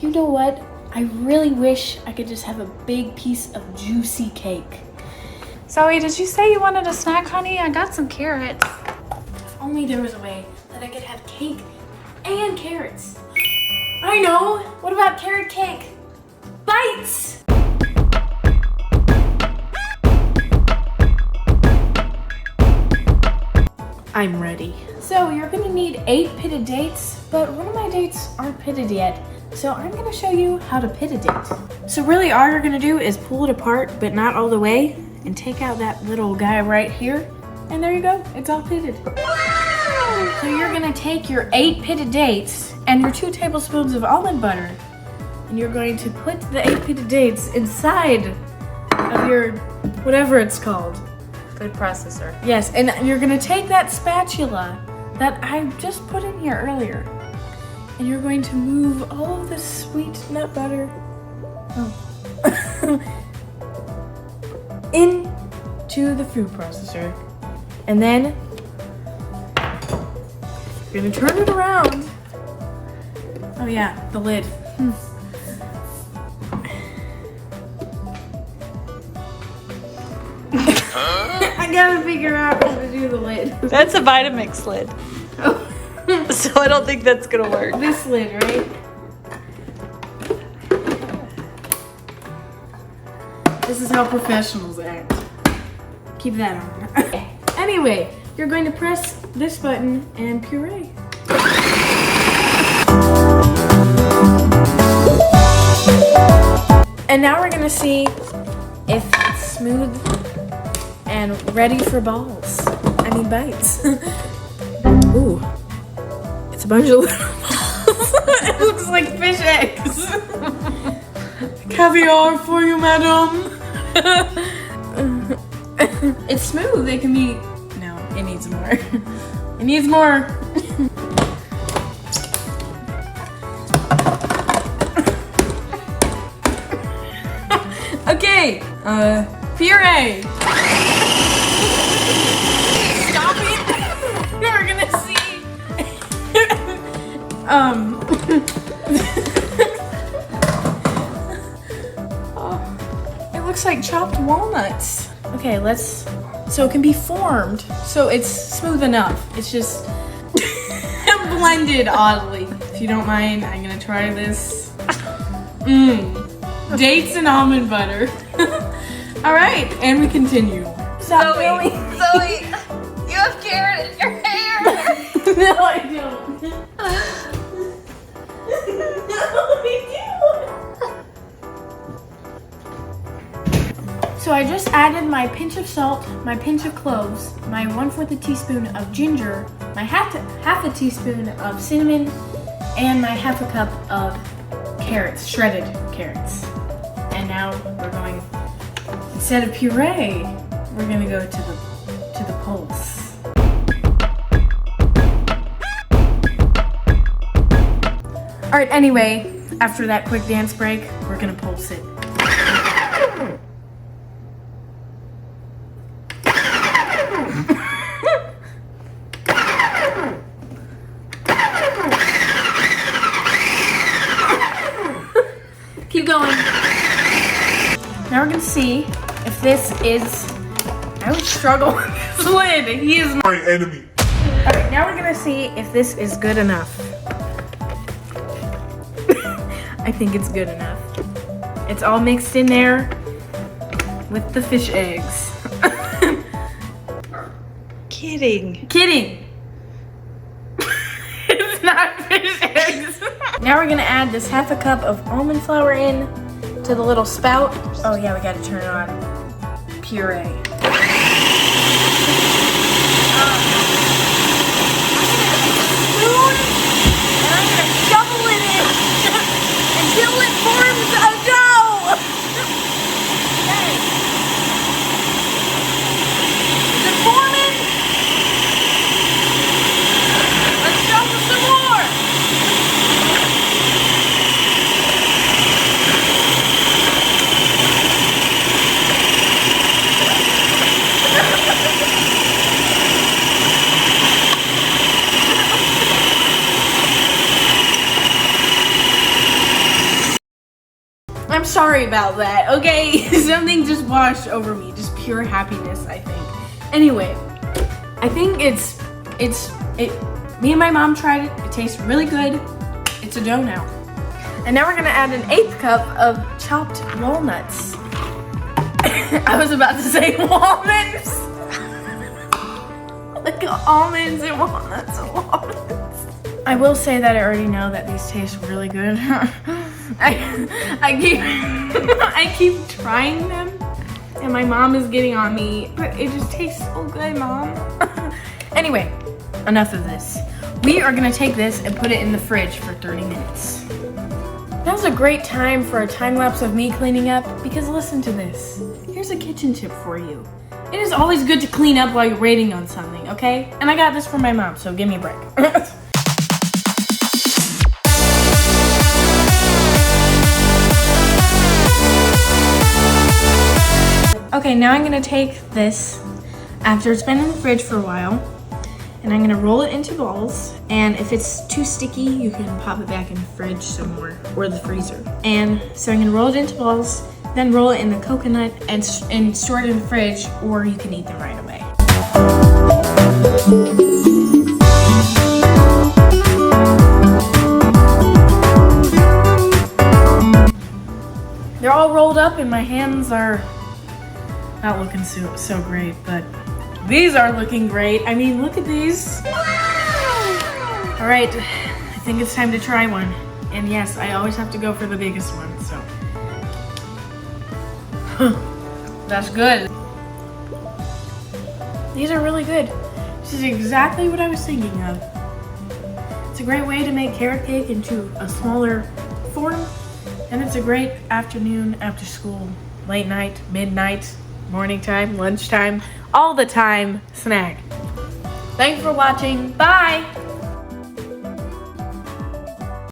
You know what? I really wish I could just have a big piece of juicy cake. Zoe, did you say you wanted a snack, honey? I got some carrots. If only there was a way that I could have cake and carrots. I know! What about carrot cake? Bites! I'm ready. So you're gonna need 8 pitted dates, but one of my dates aren't pitted yet. So I'm gonna show you how to pit a date. So really all you're gonna do is pull it apart, but not all the way, and take out that little guy right here. And there you go, it's all pitted. Wow! So you're gonna take your 8 pitted dates and your 2 tablespoons of almond butter, and you're going to put the 8 pitted dates inside of your, whatever it's called. Food processor. Yes, and you're gonna take that spatula that I just put in here earlier, and you're going to move all of this sweet nut butter into the food processor. And then you're gonna turn it around. Oh yeah, the lid. I gotta figure out how to do the lid. That's a Vitamix lid. Oh. So I don't think that's gonna work. This lid, right? This is how professionals act. Keep that on. Anyway, you're going to press this button and puree. And now we're gonna see if it's smooth and ready for balls. I mean bites. Ooh, it's a bunch of little balls. It looks like fish eggs. Caviar for you, madam. It's smooth. It can be. No, it needs more. It needs more. Okay, puree. Stop it. We're gonna see. It looks like chopped walnuts. Okay, so it can be formed. So it's smooth enough. It's just blended oddly. If you don't mind, I'm gonna try this. Dates and almond butter. All right, and we continue. Zoe, you have carrot in your hair. No, I don't. So I just added my pinch of salt, my pinch of cloves, my 1/4 teaspoon of ginger, my half a teaspoon of cinnamon, and my 1/2 cup of carrots, shredded carrots. And now we're going, instead of puree, we're gonna go to the pulse. All right, anyway, after that quick dance break, we're gonna pulse it. Keep going. Now we're gonna see if this is, I would struggle with this lid. He is my enemy. All right, now we're gonna see if this is good enough. I think it's good enough. It's all mixed in there with the fish eggs. Kidding. It's not fish eggs. Now we're gonna add this 1/2 cup of almond flour in to the little spout. Oh yeah, we gotta turn it on. Puree. I'm gonna shovel it in until it forms a dough. Okay. Is it forming? Let's shovel some more. I'm sorry about that, okay? Something just washed over me. Just pure happiness, I think. Anyway, I think me and my mom tried it. It tastes really good. It's a dough now. And now we're gonna add an 1/8 cup of chopped walnuts. I was about to say walnuts. Like almonds and walnuts and walnuts. I will say that I already know that these taste really good. I keep trying them, and my mom is getting on me, but it just tastes so good, Mom. Anyway, enough of this. We are gonna take this and put it in the fridge for 30 minutes. Now's a great time for a time lapse of me cleaning up, because listen to this. Here's a kitchen tip for you. It is always good to clean up while you're waiting on something, okay? And I got this from my mom, so give me a break. Okay, now I'm gonna take this after it's been in the fridge for a while, and I'm gonna roll it into balls. And if it's too sticky, you can pop it back in the fridge some more, or the freezer. And so I'm gonna roll it into balls, then roll it in the coconut and store it in the fridge, or you can eat them right away. They're all rolled up and my hands are not looking so great, but these are looking great. I mean, look at these. All right, I think it's time to try one. And yes, I always have to go for the biggest one, so. That's good. These are really good. This is exactly what I was thinking of. It's a great way to make carrot cake into a smaller form, and it's a great afternoon, after school, late night, midnight, morning time, lunchtime, all the time snack. Thanks for watching. Bye.